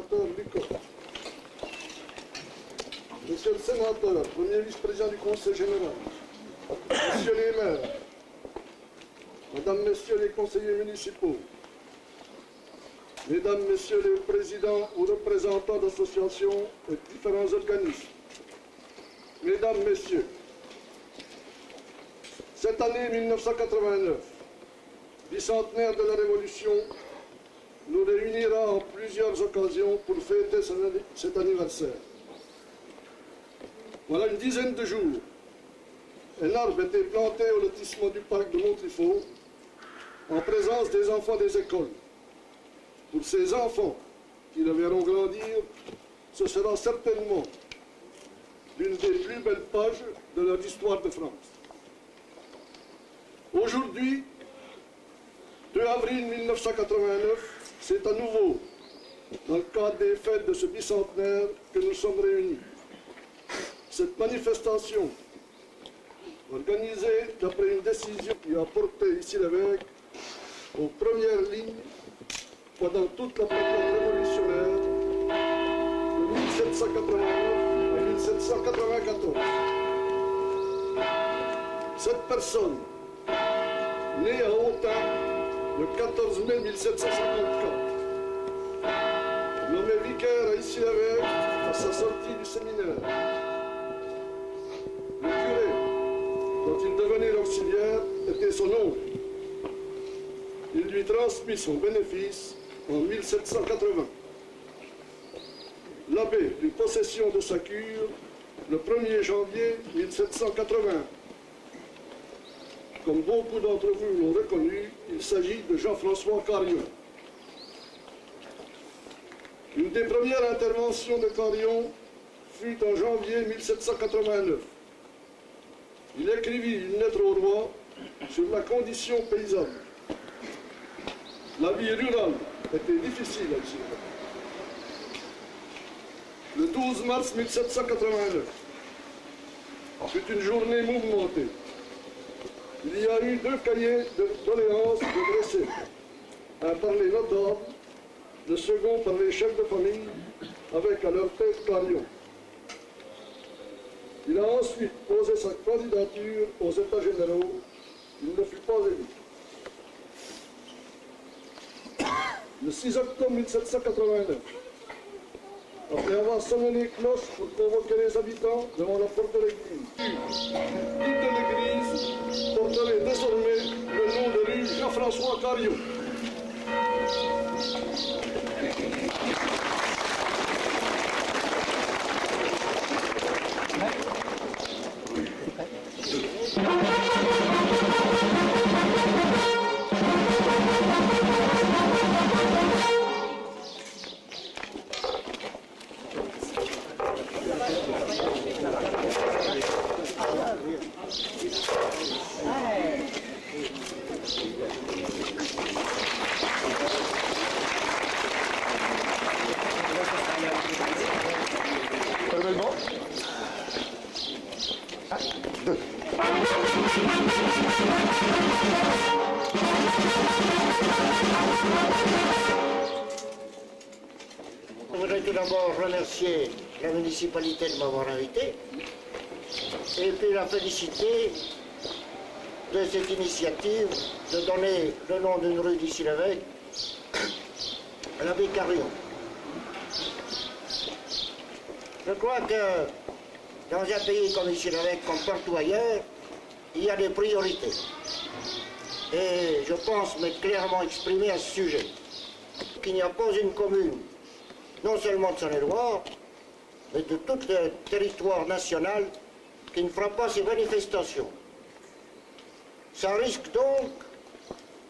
sénateur Lecoq, Monsieur le sénateur, premier vice-président du Conseil général, Messieurs les maires, Mesdames, Messieurs les conseillers municipaux, Mesdames, Messieurs les présidents ou représentants d'associations et différents organismes, Mesdames, Messieurs, cette année 1989, bicentenaire de la Révolution, nous réunira en plusieurs occasions pour fêter cet anniversaire. Voilà une dizaine de jours, un arbre était planté au lotissement du parc de Montrifaux en présence des enfants des écoles. Pour ces enfants qui le verront grandir, ce sera certainement l'une des plus belles pages de leur histoire de France. Aujourd'hui, 2 avril 1989, c'est à nouveau dans le cadre des fêtes de ce bicentenaire que nous sommes réunis. Cette manifestation, organisée d'après une décision qui a porté ici l'évêque aux premières lignes pendant toute la période révolutionnaire de 1789 à 1794. Cette personne, née à Autun le 14 mai 1754, nommé vicaire à Issy-l'Évêque à sa sortie du séminaire. Le curé, dont il devenait l'auxiliaire, était son oncle. Il lui transmit son bénéfice en 1780. L'abbé prit possession de sa cure le 1er janvier 1780. Comme beaucoup d'entre vous l'ont reconnu, il s'agit de Jean-François Carion. Une des premières interventions de Carion fut en janvier 1789. Il écrivit une lettre au roi sur la condition paysanne. La vie rurale était difficile à Issy. Le 12 mars 1789 fut une journée mouvementée. Il y a eu 2 cahiers de doléances dressés, un par les notables, le second par les chefs de famille, avec à leur tête Carion. Il a ensuite posé sa candidature aux États généraux. Il ne fut pas élu. Le 6 octobre 1789, après avoir sonné les cloches pour convoquer les habitants devant la porte de l'église, toute l'église porterait désormais le nom de rue Jean-François Carion. Je voudrais tout d'abord remercier la municipalité de m'avoir invité et puis la féliciter de cette initiative de donner le nom d'une rue d'Issy-l'Évêque à l'abbé Carion. Je crois que dans un pays comme Issy-l'Évêque, comme partout ailleurs, il y a des priorités. Et je pense m'être clairement exprimé à ce sujet. Qu'il n'y a pas une commune, non seulement de Saône-et-Loire, mais de tout le territoire national, qui ne fera pas ces manifestations. Ça risque donc,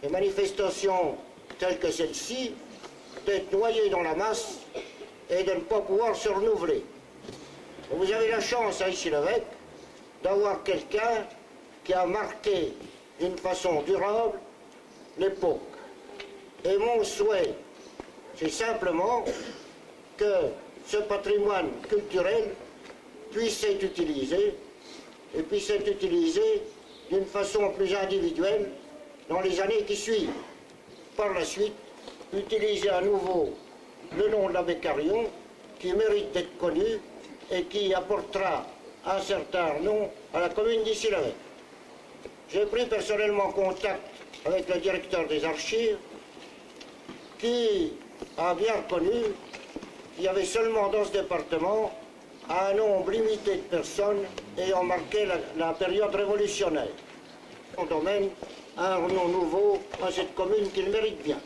les manifestations telles que celle-ci, d'être noyées dans la masse et de ne pas pouvoir se renouveler. Vous avez la chance à Issy-l'Évêque d'avoir quelqu'un qui a marqué d'une façon durable l'époque. Et mon souhait, c'est simplement que ce patrimoine culturel puisse être utilisé et puisse être utilisé d'une façon plus individuelle dans les années qui suivent. Par la suite, utiliser à nouveau le nom de l'abbé Carion, qui mérite d'être connu et qui apportera un certain nom à la commune d'Issy-l'Avec. J'ai pris personnellement contact avec le directeur des archives qui a bien reconnu qu'il y avait seulement dans ce département un nombre limité de personnes ayant marqué la période révolutionnaire. On domaine un nom nouveau à cette commune qu'il mérite bien.